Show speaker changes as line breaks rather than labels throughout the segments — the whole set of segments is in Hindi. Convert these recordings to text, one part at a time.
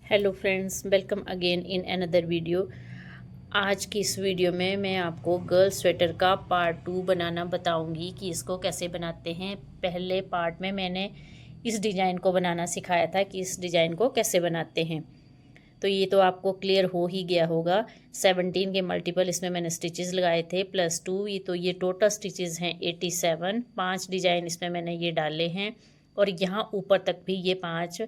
Hello friends, welcome again in another video. आज की इस वीडियो में मैं आपको गर्ल स्वेटर का पार्ट 2 बनाना बताऊंगी कि इसको कैसे बनाते हैं। पहले पार्ट में मैंने इस डिज़ाइन को बनाना सिखाया था कि इस डिज़ाइन को कैसे बनाते हैं, तो ये तो आपको क्लियर हो ही गया होगा। 17 के मल्टीपल इसमें मैंने स्टिचेस लगाए थे +2, ये टोटल स्टिचेस हैं 87। 5 डिज़ाइन इसमें मैंने ये डाले हैं और यहाँ ऊपर तक भी ये 5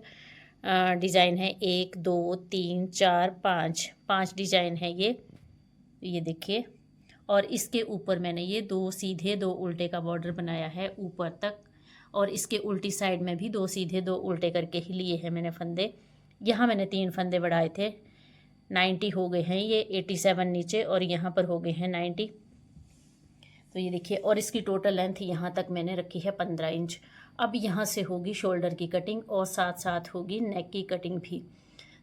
डिज़ाइन है। 1 2 3 4 5 5 डिज़ाइन है ये देखिए। और इसके ऊपर मैंने ये 2 सीधे 2 उल्टे का बॉर्डर बनाया है ऊपर तक, और इसके उल्टी साइड में भी 2 सीधे 2 उल्टे करके ही लिए हैं मैंने फंदे। यहाँ मैंने 3 फंदे बढ़ाए थे। 90 हो गए हैं ये, 87 नीचे और यहाँ पर हो गए हैं 90। तो ये देखिए, और इसकी टोटल लेंथ यहाँ तक मैंने रखी है 15 इंच। अब यहाँ से होगी शोल्डर की कटिंग और साथ साथ होगी नेक की कटिंग भी।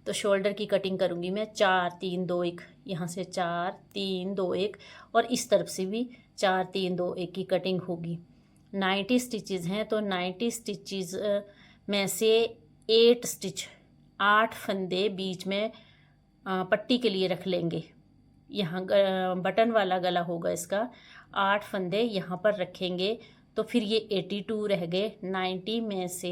तो शोल्डर की कटिंग करूँगी मैं 4 3 2 1, यहाँ से 4 3 2 1 और इस तरफ से भी 4 3 2 1 की कटिंग होगी। 90 स्टिचेज़ हैं, तो 90 स्टिचेज़ में से 8 स्टिच 8 फंदे बीच में पट्टी के लिए रख लेंगे। यहाँ बटन वाला गला होगा इसका। 8 फंदे यहाँ पर रखेंगे तो फिर ये 82 रह गए। 90 में से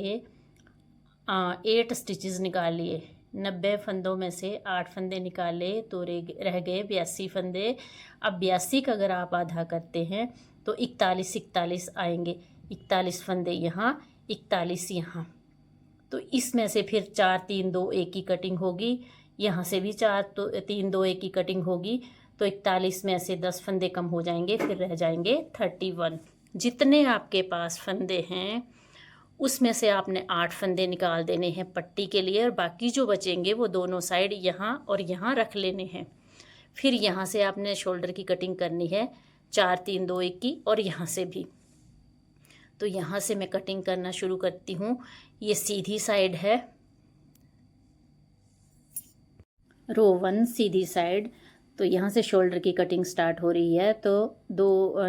8 स्टिचेस निकालिए। 90 फंदों में से 8 फंदे निकाले तो रह गए 82 फंदे। अब 82 का अगर आप आधा करते हैं तो 41 आएंगे। 41 फंदे यहाँ, 41 यहाँ। तो इसमें से फिर 4 3 2 1 की कटिंग होगी। यहाँ से भी 4 3 2 1 की कटिंग होगी। तो 41 में से 10 फंदे कम हो जाएंगे, फिर रह जाएंगे 31। जितने आपके पास फंदे हैं उसमें से आपने 8 फंदे निकाल देने हैं पट्टी के लिए, और बाकी जो बचेंगे वो दोनों साइड यहाँ और यहाँ रख लेने हैं। फिर यहाँ से आपने शोल्डर की कटिंग करनी है 4 3 2 1 की, और यहाँ से भी। तो यहाँ से मैं कटिंग करना शुरू करती हूँ। ये सीधी साइड है, रो 1 सीधी साइड। तो यहाँ से शोल्डर की कटिंग स्टार्ट हो रही है। तो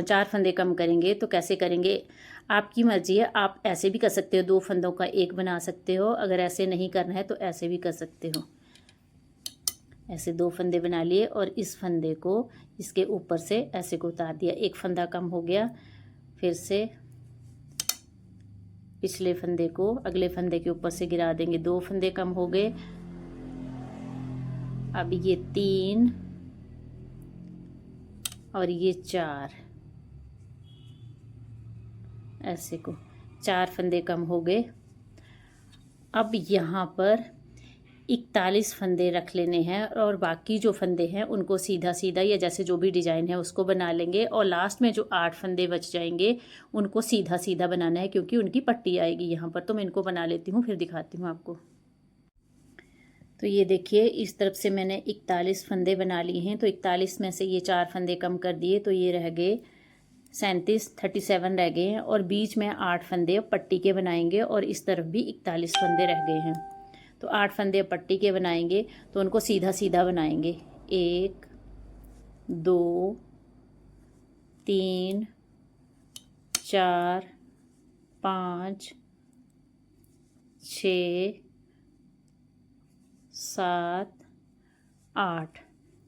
4 फंदे कम करेंगे। तो कैसे करेंगे आपकी मर्जी है। आप ऐसे भी कर सकते हो, 2 फंदों का एक बना सकते हो। अगर ऐसे नहीं करना है तो ऐसे भी कर सकते हो। ऐसे 2 फंदे बना लिए और इस फंदे को इसके ऊपर से ऐसे को उतार दिया। एक फंदा कम हो गया, फिर से पिछले फंदे को अगले फंदे के ऊपर से गिरा देंगे। 2 फंदे कम हो गए। अब ये 3 और ये 4, ऐसे को 4 फंदे कम हो गए। अब यहाँ पर 41 फंदे रख लेने हैं और बाकी जो फंदे हैं उनको सीधा सीधा या जैसे जो भी डिज़ाइन है उसको बना लेंगे। और लास्ट में जो 8 फंदे बच जाएंगे उनको सीधा सीधा बनाना है, क्योंकि उनकी पट्टी आएगी यहाँ पर। तो मैं इनको बना लेती हूँ, फिर दिखाती हूँ आपको। तो ये देखिए, इस तरफ से मैंने 41 फंदे बना लिए हैं। तो 41 में से ये 4 फंदे कम कर दिए तो ये रह गए 37 रह गए हैं। और बीच में 8 फंदे पट्टी के बनाएंगे और इस तरफ भी 41 फंदे रह गए हैं। तो 8 फंदे पट्टी के बनाएंगे तो उनको सीधा सीधा बनाएंगे। 1 2 3 4 5 6 7 8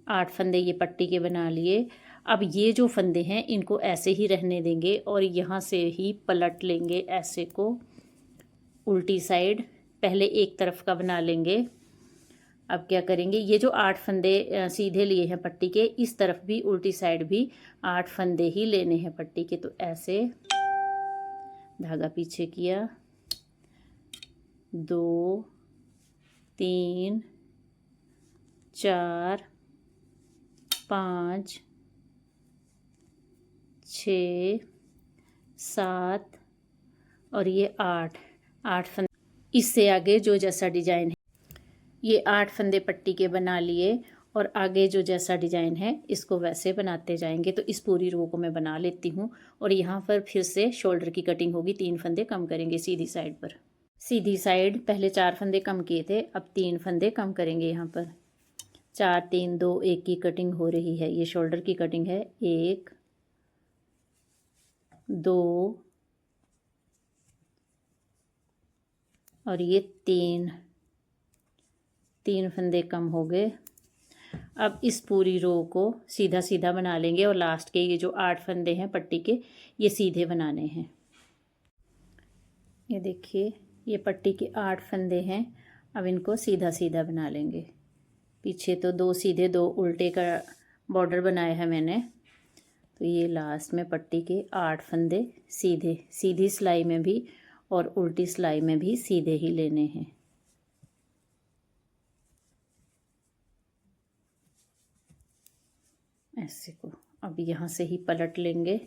8 फंदे ये पट्टी के बना लिए। अब ये जो फंदे हैं इनको ऐसे ही रहने देंगे और यहाँ से ही पलट लेंगे ऐसे को उल्टी साइड। पहले एक तरफ का बना लेंगे। अब क्या करेंगे, ये जो 8 फंदे सीधे लिए हैं पट्टी के, इस तरफ भी उल्टी साइड भी 8 फंदे ही लेने हैं पट्टी के। तो ऐसे धागा पीछे किया, 2 3 4 5 6 7 और ये 8 फंदे। इससे आगे जो जैसा डिजाइन है, ये 8 फंदे पट्टी के बना लिए और आगे जो जैसा डिजाइन है इसको वैसे बनाते जाएंगे। तो इस पूरी रो को मैं बना लेती हूँ और यहाँ पर फिर से शोल्डर की कटिंग होगी। 3 फंदे कम करेंगे सीधी साइड पर। सीधी साइड पहले 4 फंदे कम किए थे, अब 3 फंदे कम करेंगे। यहाँ पर 4 3 2 1 की कटिंग हो रही है। ये शोल्डर की कटिंग है। 1 2 और ये 3 3 फंदे कम हो गए। अब इस पूरी रो को सीधा सीधा बना लेंगे और लास्ट के ये जो 8 फंदे हैं पट्टी के, ये सीधे बनाने हैं। ये देखिए, ये पट्टी के 8 फंदे हैं। अब इनको सीधा सीधा बना लेंगे। पीछे तो 2 सीधे 2 उल्टे का बॉर्डर बनाया है मैंने। तो ये लास्ट में पट्टी के 8 फंदे सीधे, सीधी सिलाई में भी और उल्टी सिलाई में भी सीधे ही लेने हैं। ऐसे को अब यहाँ से ही पलट लेंगे।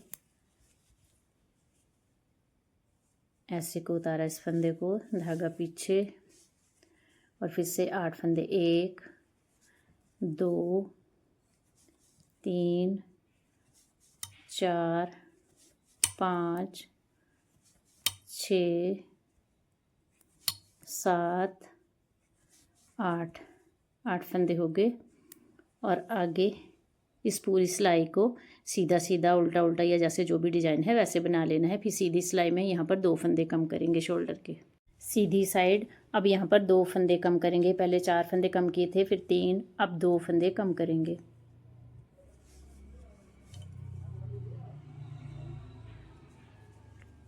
ऐसे को उतारा इस फंदे को, धागा पीछे और फिर से 8 फंदे, 1 2 3 4 5 6 7 8 फंदे हो गए। और आगे इस पूरी सिलाई को सीधा सीधा उल्टा उल्टा या जैसे जो भी डिज़ाइन है वैसे बना लेना है। फिर सीधी सिलाई में यहाँ पर 2 फंदे कम करेंगे शोल्डर के, सीधी साइड। अब यहाँ पर 2 फंदे कम करेंगे। पहले 4 फंदे कम किए थे, फिर 3, अब 2 फंदे कम करेंगे।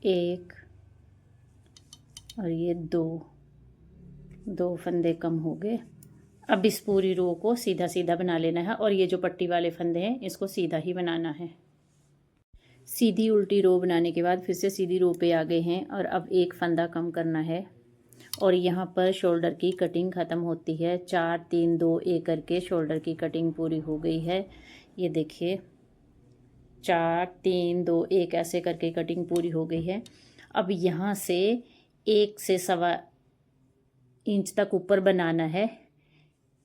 एक और ये 2 फंदे कम हो गए। अब इस पूरी रो को सीधा सीधा बना लेना है और ये जो पट्टी वाले फंदे हैं इसको सीधा ही बनाना है। सीधी उल्टी रो बनाने के बाद फिर से सीधी रो पे आ गए हैं और अब एक फंदा कम करना है। और यहाँ पर शोल्डर की कटिंग ख़त्म होती है। 4 3 2 1 करके शोल्डर की कटिंग पूरी हो गई है। ये देखिए, 4 3 2 1 ऐसे करके कटिंग पूरी हो गई है। अब यहाँ से 1 से 1.25 इंच तक ऊपर बनाना है।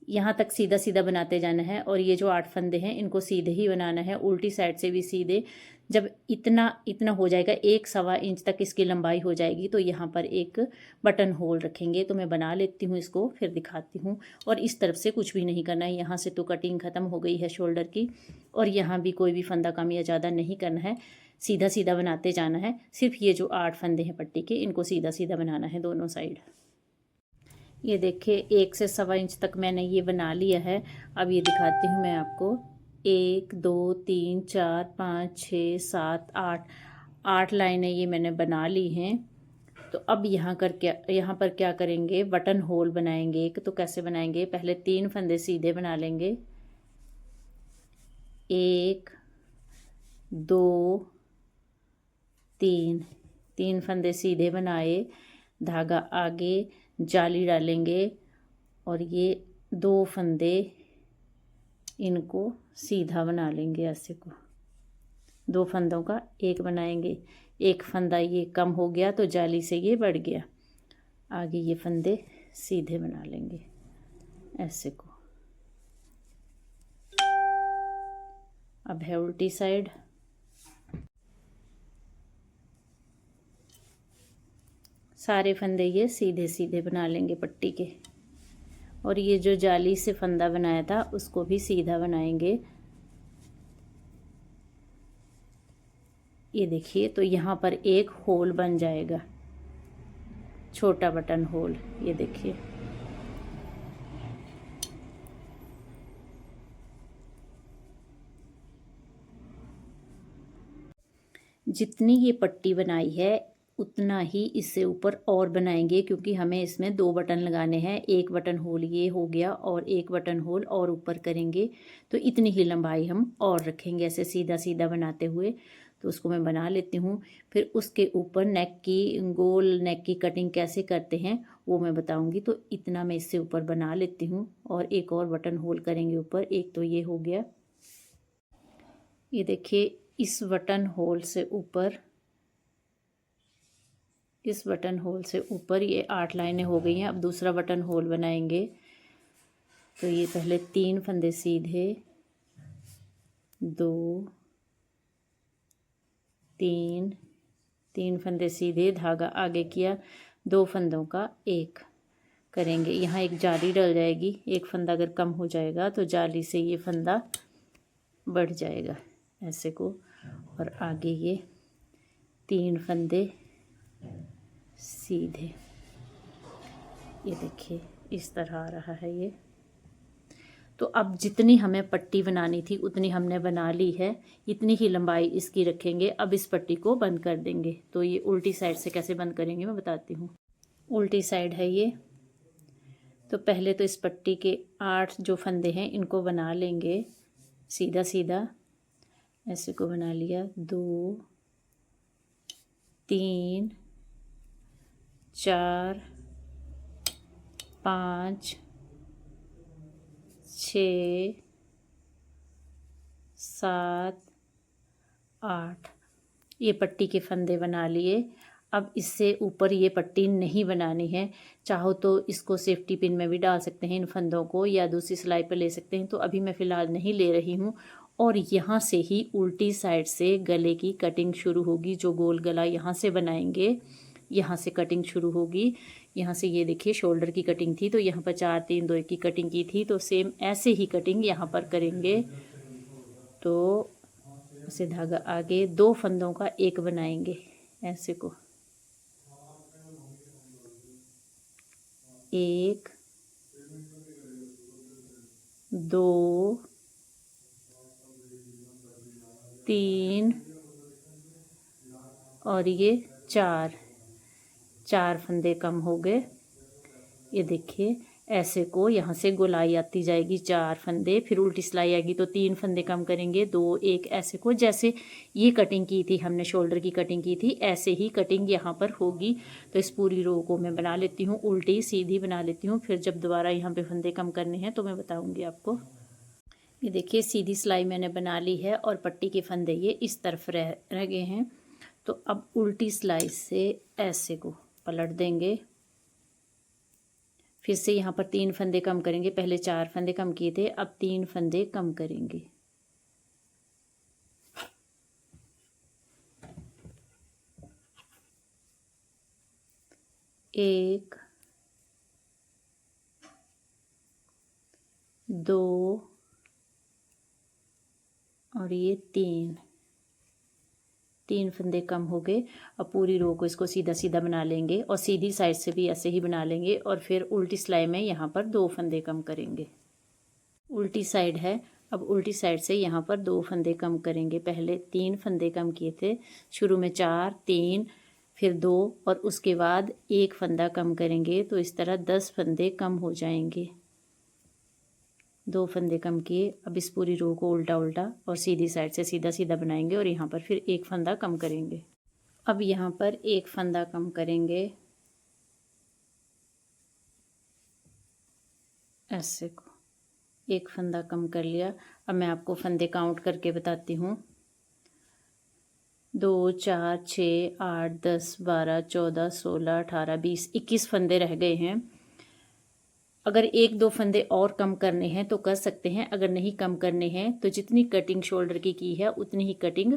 यहाँ तक सीधा सीधा बनाते जाना है और ये जो 8 फंदे हैं इनको सीधे ही बनाना है, उल्टी साइड से भी सीधे। जब इतना हो जाएगा, 1 सवा इंच तक इसकी लंबाई हो जाएगी, तो यहाँ पर एक बटन होल रखेंगे। तो मैं बना लेती हूँ इसको, फिर दिखाती हूँ। और इस तरफ से कुछ भी नहीं करना है, यहाँ से तो कटिंग ख़त्म हो गई है शोल्डर की। और यहाँ भी कोई भी फंदा कम या ज़्यादा नहीं करना है, सीधा सीधा बनाते जाना है। सिर्फ ये जो 8 फंदे हैं पट्टी के, इनको सीधा सीधा बनाना है दोनों साइड। ये देखिए, 1 से 1.25 इंच तक मैंने ये बना लिया है। अब ये दिखाती हूँ मैं आपको। 1 2 3 4 5 6 7 8 लाइनें ये मैंने बना ली हैं। तो अब यहाँ पर क्या करेंगे, बटन होल बनाएंगे एक। तो कैसे बनाएंगे, पहले 3 फंदे सीधे बना लेंगे। 1 2 3 फंदे सीधे बनाए, धागा आगे, जाली डालेंगे और ये 2 फंदे इनको सीधा बना लेंगे। ऐसे को 2 फंदों का एक बनाएंगे। एक फंदा ये कम हो गया तो जाली से ये बढ़ गया। आगे ये फंदे सीधे बना लेंगे ऐसे को। अब है उल्टी साइड। सारे फंदे ये सीधे सीधे बना लेंगे पट्टी के। और ये जो जाली से फंदा बनाया था उसको भी सीधा बनाएंगे। ये देखिए, तो यहाँ पर एक होल बन जाएगा, छोटा बटन होल। ये देखिए, जितनी ये पट्टी बनाई है उतना ही इससे ऊपर और बनाएंगे, क्योंकि हमें इसमें 2 बटन लगाने हैं। एक बटन होल ये हो गया और एक बटन होल और ऊपर करेंगे, तो इतनी ही लंबाई हम और रखेंगे ऐसे सीधा सीधा बनाते हुए। तो उसको मैं बना लेती हूँ। फिर उसके ऊपर गोल नेक की कटिंग कैसे करते हैं वो मैं बताऊँगी। तो इतना मैं इससे ऊपर बना लेती हूँ और एक और बटन होल करेंगे ऊपर। एक तो ये हो गया। ये देखिए, इस बटन होल से ऊपर ये 8 लाइनें हो गई हैं। अब दूसरा बटन होल बनाएंगे। तो ये पहले 3 फंदे सीधे, 2 3 फंदे सीधे, धागा आगे किया, 2 फंदों का एक करेंगे। यहाँ एक जाली डल जाएगी। एक फंदा अगर कम हो जाएगा तो जाली से ये फंदा बढ़ जाएगा ऐसे को। और आगे ये 3 फंदे सीधे। ये देखिए, इस तरह आ रहा है ये। तो अब जितनी हमें पट्टी बनानी थी उतनी हमने बना ली है, इतनी ही लंबाई इसकी रखेंगे। अब इस पट्टी को बंद कर देंगे। तो ये उल्टी साइड से कैसे बंद करेंगे मैं बताती हूँ। उल्टी साइड है ये। तो पहले तो इस पट्टी के 8 जो फंदे हैं इनको बना लेंगे सीधा सीधा, ऐसे को बना लिया। 2 3 4 5 6 7 8 ये पट्टी के फंदे बना लिए। अब इससे ऊपर ये पट्टी नहीं बनानी है। चाहो तो इसको सेफ्टी पिन में भी डाल सकते हैं इन फंदों को, या दूसरी सिलाई पर ले सकते हैं। तो अभी मैं फ़िलहाल नहीं ले रही हूँ। और यहाँ से ही उल्टी साइड से गले की कटिंग शुरू होगी। जो गोल गला यहाँ से बनाएंगे, यहाँ से कटिंग शुरू होगी। यहाँ से ये देखिए शोल्डर की कटिंग थी, तो यहाँ पर 4 3 2 1 की कटिंग की थी। तो सेम ऐसे ही कटिंग यहाँ पर करेंगे। तो ऐसे धागा आगे 2 फंदों का एक बनाएंगे, ऐसे को 1 2 3 और ये 4 फंदे कम हो गए। ये देखिए ऐसे को यहाँ से गोलाई आती जाएगी 4 फंदे, फिर उल्टी सिलाई आएगी तो 3 फंदे कम करेंगे, 2 1 ऐसे को। जैसे ये कटिंग की थी हमने, शोल्डर की कटिंग की थी, ऐसे ही कटिंग यहाँ पर होगी। तो इस पूरी रो को मैं बना लेती हूँ, उल्टी सीधी बना लेती हूँ। फिर जब दोबारा यहाँ पे फंदे कम करने हैं तो मैं बताऊँगी आपको। ये देखिए सीधी सिलाई मैंने बना ली है और पट्टी के फंदे ये इस तरफ रह गए हैं। तो अब उल्टी सिलाई से ऐसे को पलट देंगे। फिर से यहाँ पर 3 फंदे कम करेंगे। पहले 4 फंदे कम किए थे, अब 3 फंदे कम करेंगे। एक 2 और ये 3 फंदे कम हो गए। अब पूरी रो को इसको सीधा सीधा बना लेंगे और सीधी साइड से भी ऐसे ही बना लेंगे। और फिर उल्टी सिलाई में यहाँ पर 2 फंदे कम करेंगे। उल्टी साइड है। अब उल्टी साइड से यहाँ पर 2 फंदे कम करेंगे। पहले 3 फंदे कम किए थे, शुरू में 4 3 फिर 2 और उसके बाद 1 फंदा कम करेंगे। तो इस तरह 10 फंदे कम हो जाएंगे। 2 फंदे कम किए। अब इस पूरी रो को उल्टा उल्टा और सीधी साइड से सीधा सीधा बनाएंगे और यहाँ पर फिर 1 फंदा कम करेंगे। अब यहाँ पर 1 फंदा कम करेंगे, ऐसे को 1 फंदा कम कर लिया। अब मैं आपको फंदे काउंट करके बताती हूँ। 2 4 6 8 10 12 14 16 18 20 21 फंदे रह गए हैं। अगर 1-2 फंदे और कम करने हैं तो कर सकते हैं, अगर नहीं कम करने हैं तो जितनी कटिंग शोल्डर की है उतनी ही कटिंग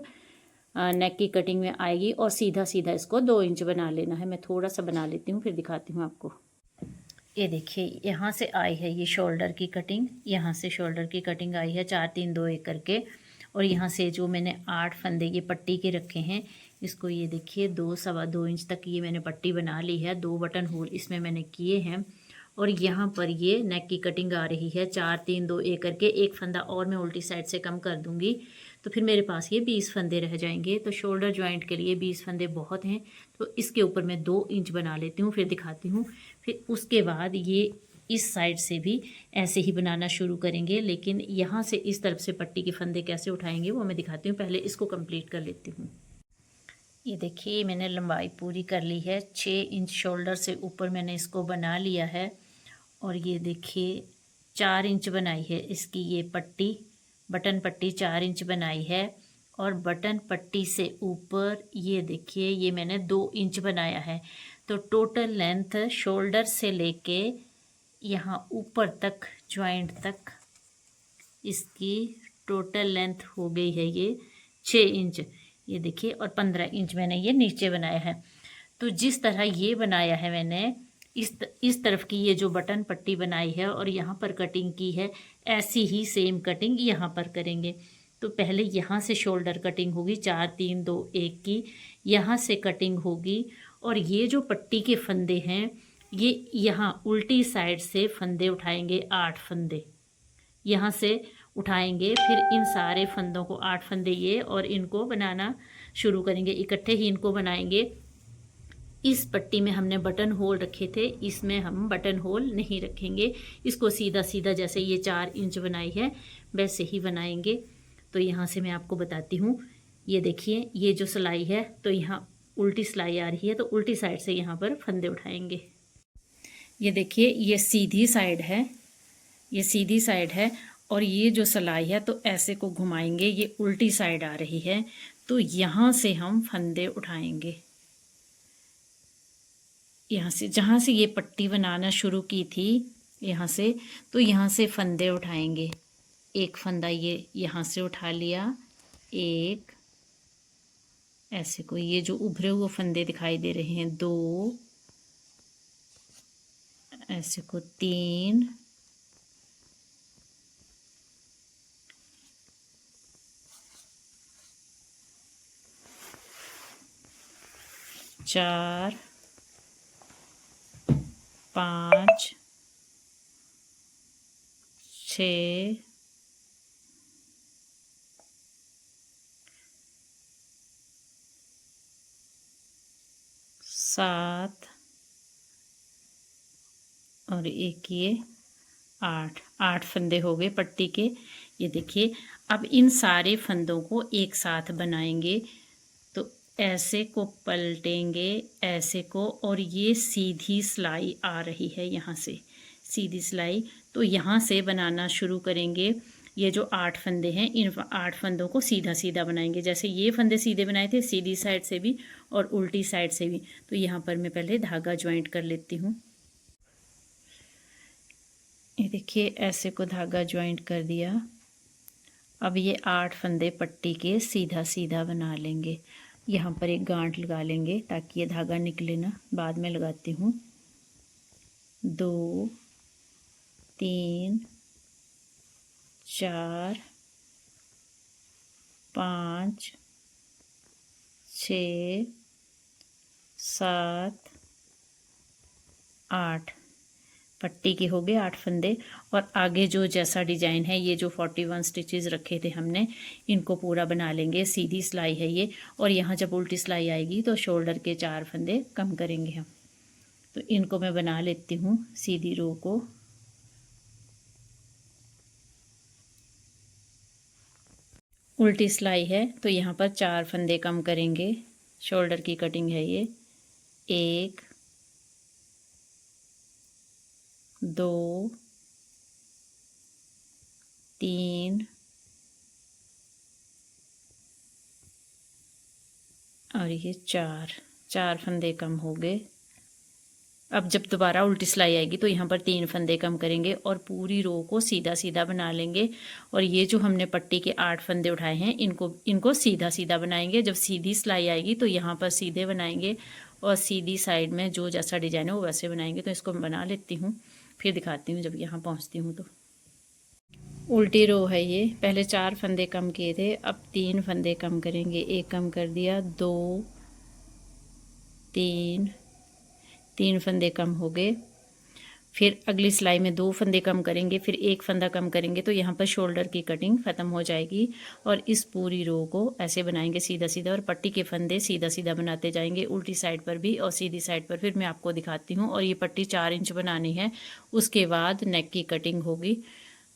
नेक की कटिंग में आएगी। और सीधा सीधा इसको 2 इंच बना लेना है। मैं थोड़ा सा बना लेती हूँ फिर दिखाती हूँ आपको। ये देखिए यहाँ से आई है ये शोल्डर की कटिंग, यहाँ से शोल्डर की कटिंग आई है 4 3 2 1 करके। और यहाँ से जो मैंने 8 फंदे ये पट्टी के रखे हैं, इसको ये देखिए 2 सवा 2 इंच तक ये मैंने पट्टी बना ली है। 2 बटन होल इसमें मैंने किए हैं। और यहाँ पर ये नेक की कटिंग आ रही है 4 3 2 1 करके। 1 फंदा और मैं उल्टी साइड से कम कर दूँगी तो फिर मेरे पास ये 20 फंदे रह जाएंगे। तो शोल्डर जॉइंट के लिए 20 फंदे बहुत हैं। तो इसके ऊपर मैं 2 इंच बना लेती हूँ, फिर दिखाती हूँ। फिर उसके बाद ये इस साइड से भी ऐसे ही बनाना शुरू करेंगे, लेकिन यहाँ से इस तरफ से पट्टी के फंदे कैसे उठाएंगे वो मैं दिखाती हूँ। पहले इसको कंप्लीट कर लेती हूँ। ये देखिए मैंने लंबाई पूरी कर ली है। 6 इंच शोल्डर से ऊपर मैंने इसको बना लिया है। और ये देखिए 4 इंच बनाई है इसकी ये पट्टी, बटन पट्टी 4 इंच बनाई है। और बटन पट्टी से ऊपर ये देखिए ये मैंने 2 इंच बनाया है। तो टोटल लेंथ शोल्डर से लेके यहाँ ऊपर तक जॉइंट तक इसकी टोटल लेंथ हो गई है ये 6 इंच। ये देखिए और 15 इंच मैंने ये नीचे बनाया है। तो जिस तरह ये बनाया है मैंने इस तरफ की ये जो बटन पट्टी बनाई है और यहाँ पर कटिंग की है, ऐसी ही सेम कटिंग यहाँ पर करेंगे। तो पहले यहाँ से शोल्डर कटिंग होगी 4 3 2 1 की, यहाँ से कटिंग होगी। और ये जो पट्टी के फंदे हैं ये यहाँ उल्टी साइड से फंदे उठाएंगे, 8 फंदे यहाँ से उठाएंगे। फिर इन सारे फंदों को 8 फंदे ये, और इनको बनाना शुरू करेंगे, इकट्ठे ही इनको बनाएंगे। इस पट्टी में हमने बटन होल रखे थे, इसमें हम बटन होल नहीं रखेंगे। इसको सीधा सीधा जैसे ये 4 इंच बनाई है वैसे ही बनाएंगे। तो यहाँ से मैं आपको बताती हूँ। ये देखिए, ये जो सिलाई है तो यहाँ उल्टी सिलाई आ रही है, तो उल्टी साइड से यहाँ पर फंदे उठाएंगे। ये देखिए, ये सीधी साइड है, ये सीधी साइड है, और ये जो सिलाई है तो ऐसे को घुमाएंगे, ये उल्टी साइड आ रही है। तो यहाँ से हम फंदे उठाएंगे, यहाँ से जहाँ से ये पट्टी बनाना शुरू की थी यहाँ से, तो यहाँ से फंदे उठाएंगे। एक फंदा ये यहाँ से उठा लिया, एक ऐसे को, ये जो उभरे हुए फंदे दिखाई दे रहे हैं 2, ऐसे को 3, 4, 5, 6, 7 और एक ये 8 फंदे हो गए पट्टी के। ये देखिए, अब इन सारे फंदों को एक साथ बनाएंगे। तो ऐसे को पलटेंगे, ऐसे को, और ये सीधी सिलाई आ रही है यहाँ से, सीधी सिलाई। तो यहाँ से बनाना शुरू करेंगे। ये जो 8 फंदे हैं, इन 8 फंदों को सीधा सीधा बनाएंगे। जैसे ये फंदे सीधे बनाए थे, सीधी साइड से भी और उल्टी साइड से भी। तो यहाँ पर मैं पहले धागा ज्वाइंट कर लेती हूँ। ये देखिए, ऐसे को धागा ज्वाइंट कर दिया। अब ये 8 फंदे पट्टी के सीधा सीधा बना लेंगे। यहाँ पर एक गांठ लगा लेंगे ताकि ये धागा निकले ना, बाद में लगाती हूँ। 2, 3, 4, 5, 6, 7, 8 पट्टी के हो गए 8 फंदे। और आगे जो जैसा डिजाइन है, ये जो 41 स्टिचेस रखे थे हमने, इनको पूरा बना लेंगे। सीधी सिलाई है ये, और यहाँ जब उल्टी सिलाई आएगी तो शोल्डर के 4 फंदे कम करेंगे हम। तो इनको मैं बना लेती हूँ सीधी रो को। उल्टी सिलाई है तो यहाँ पर 4 फंदे कम करेंगे। शोल्डर की कटिंग है ये। 1, 2, 3 और ये 4 फंदे कम हो गए। अब जब दोबारा उल्टी सिलाई आएगी तो यहाँ पर 3 फंदे कम करेंगे और पूरी रो को सीधा सीधा बना लेंगे। और ये जो हमने पट्टी के 8 फंदे उठाए हैं, इनको सीधा सीधा बनाएंगे। जब सीधी सिलाई आएगी तो यहाँ पर सीधे बनाएंगे, और सीधी साइड में जो जैसा डिजाइन है वो वैसे बनाएंगे। तो इसको मैं बना लेती हूँ, फिर दिखाती हूँ जब यहाँ पहुँचती हूँ। तो उल्टी रो है ये। पहले 4 फंदे कम किए थे, अब 3 फंदे कम करेंगे। 1 कम कर दिया, 2, 3 फंदे कम हो गए। फिर अगली सिलाई में 2 फंदे कम करेंगे, फिर 1 फंदा कम करेंगे। तो यहाँ पर शोल्डर की कटिंग ख़त्म हो जाएगी। और इस पूरी रो को ऐसे बनाएंगे सीधा सीधा, और पट्टी के फंदे सीधा सीधा बनाते जाएंगे, उल्टी साइड पर भी और सीधी साइड पर। फिर मैं आपको दिखाती हूँ। और ये पट्टी 4 इंच बनानी है, उसके बाद नेक की कटिंग होगी।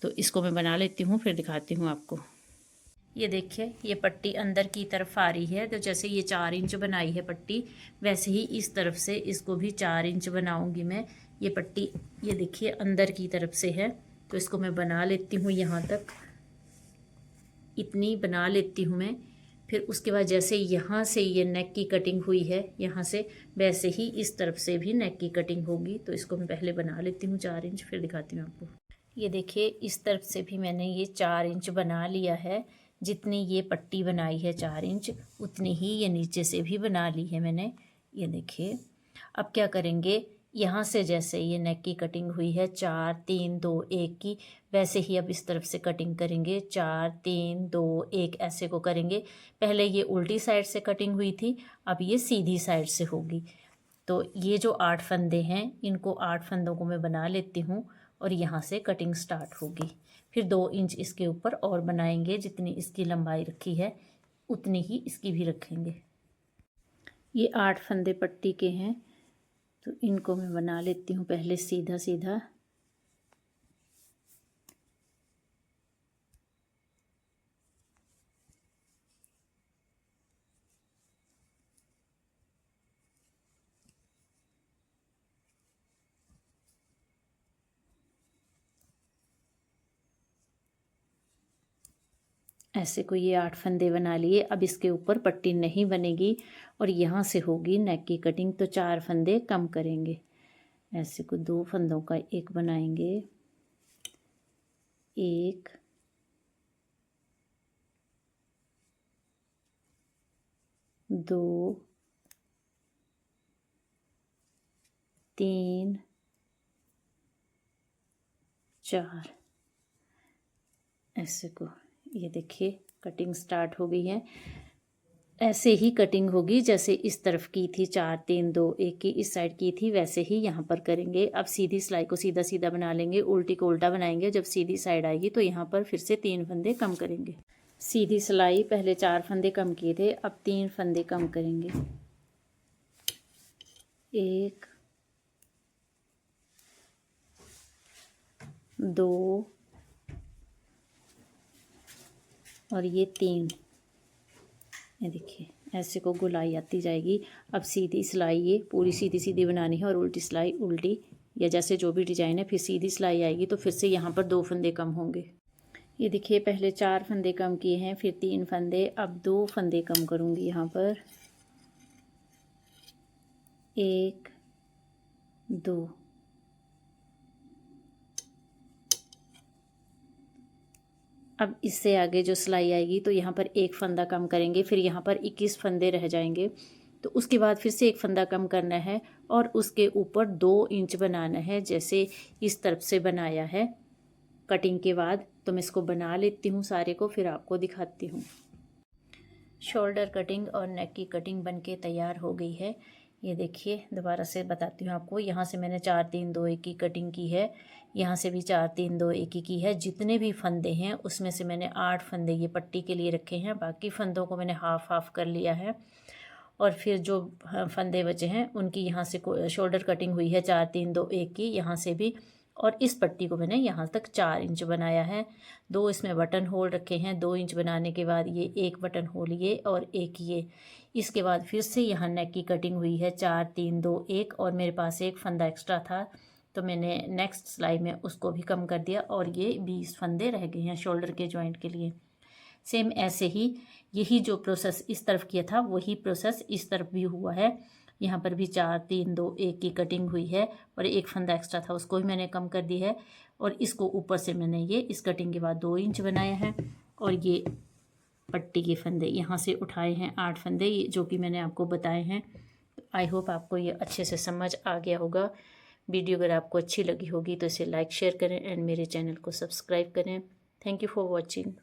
तो इसको मैं बना लेती हूँ, फिर दिखाती हूँ आपको। ये देखिए, ये पट्टी अंदर की तरफ आ रही है। तो जैसे ये 4 इंच बनाई है पट्टी, वैसे ही इस तरफ से इसको भी 4 इंच बनाऊंगी मैं। ये पट्टी ये देखिए अंदर की तरफ से है, तो इसको मैं बना लेती हूँ। यहाँ तक इतनी बना लेती हूँ मैं। फिर उसके बाद जैसे यहाँ से ये नेक की कटिंग हुई है यहाँ से, वैसे ही इस तरफ से भी नेक की कटिंग होगी। तो इसको मैं पहले बना लेती हूँ 4 इंच, फिर दिखाती हूँ आपको। ये देखिए, इस तरफ से भी मैंने ये 4 इंच बना लिया है। जितनी ये पट्टी बनाई है 4 इंच, उतनी ही ये नीचे से भी बना ली है मैंने। ये देखिए, अब क्या करेंगे, यहाँ से जैसे ये नेक की कटिंग हुई है 4, 3, 2, 1 की, वैसे ही अब इस तरफ से कटिंग करेंगे 4, 3, 2, 1 ऐसे को करेंगे। पहले ये उल्टी साइड से कटिंग हुई थी, अब ये सीधी साइड से होगी। तो ये जो 8 फंदे हैं, इनको 8 फंदों को मैं बना लेती हूँ और यहाँ से कटिंग स्टार्ट होगी। फिर 2 इंच इसके ऊपर और बनाएंगे, जितनी इसकी लंबाई रखी है उतनी ही इसकी भी रखेंगे। ये 8 फंदे पट्टी के हैं, तो इनको मैं बना लेती हूँ पहले सीधा सीधा। ऐसे को ये 8 फंदे बना लिए। अब इसके ऊपर पट्टी नहीं बनेगी और यहाँ से होगी नेक की कटिंग, तो 4 फंदे कम करेंगे। ऐसे को 2 फंदों का एक बनाएंगे, 1 2 3 4। ऐसे को ये देखिए कटिंग स्टार्ट हो गई है। ऐसे ही कटिंग होगी जैसे इस तरफ की थी 4 3 2 1 की इस साइड की थी, वैसे ही यहाँ पर करेंगे। अब सीधी सिलाई को सीधा सीधा बना लेंगे, उल्टी को उल्टा बनाएंगे। जब सीधी साइड आएगी तो यहाँ पर फिर से 3 फंदे कम करेंगे। सीधी सिलाई पहले 4 फंदे कम किए थे, अब 3 फंदे कम करेंगे। 1 2 और ये 3। ये देखिए ऐसे को गोलाई आती जाएगी। अब सीधी सिलाई ये पूरी सीधी सीधी बनानी है और उल्टी सिलाई उल्टी, या जैसे जो भी डिजाइन है। फिर सीधी सिलाई आएगी तो फिर से यहाँ पर 2 फंदे कम होंगे। ये देखिए पहले 4 फंदे कम किए हैं, फिर 3 फंदे, अब 2 फंदे कम करूँगी यहाँ पर। 1 2 अब इससे आगे जो सिलाई आएगी तो यहाँ पर 1 फंदा कम करेंगे, फिर यहाँ पर 21 फंदे रह जाएंगे। तो उसके बाद फिर से 1 फंदा कम करना है और उसके ऊपर 2 इंच बनाना है, जैसे इस तरफ से बनाया है कटिंग के बाद। तो मैं इसको बना लेती हूँ सारे को, फिर आपको दिखाती हूँ। शोल्डर कटिंग और नेक की कटिंग बनके तैयार हो गई है। ये देखिए दोबारा से बताती हूँ आपको। यहाँ से मैंने 4 3 2 1 की कटिंग की है, यहाँ से भी 4 3 2 1 की है। जितने भी फंदे हैं उसमें से मैंने 8 फंदे ये पट्टी के लिए रखे हैं, बाकी फंदों को मैंने हाफ हाफ कर लिया है। और फिर जो फंदे बचे हैं उनकी यहाँ से शोल्डर कटिंग हुई है 4 3 2 1 की, यहाँ से भी। और इस पट्टी को मैंने यहाँ तक 4 इंच बनाया है। 2 इसमें बटन होल रखे हैं। 2 इंच बनाने के बाद ये 1 बटन होल ये और 1 ये। इसके बाद फिर से यहाँ नेक की कटिंग हुई है 4 3 2 1, और मेरे पास 1 फंदा एक्स्ट्रा था तो मैंने नेक्स्ट सिलाई में उसको भी कम कर दिया और ये 20 फंदे रह गए हैं शोल्डर के जॉइंट के लिए। सेम ऐसे ही यही जो प्रोसेस इस तरफ किया था वही प्रोसेस इस तरफ भी हुआ है। यहाँ पर भी 4 3 2 1 की कटिंग हुई है और 1 फंदा एक्स्ट्रा था उसको भी मैंने कम कर दी है। और इसको ऊपर से मैंने ये इस कटिंग के बाद 2 इंच बनाया है और ये पट्टी के फंदे यहाँ से उठाए हैं 8 फंदे, ये जो कि मैंने आपको बताए हैं। आई होप आपको ये अच्छे से समझ आ गया होगा। वीडियो अगर आपको अच्छी लगी होगी तो इसे लाइक शेयर करें एंड मेरे चैनल को सब्सक्राइब करें। Thank you for watching.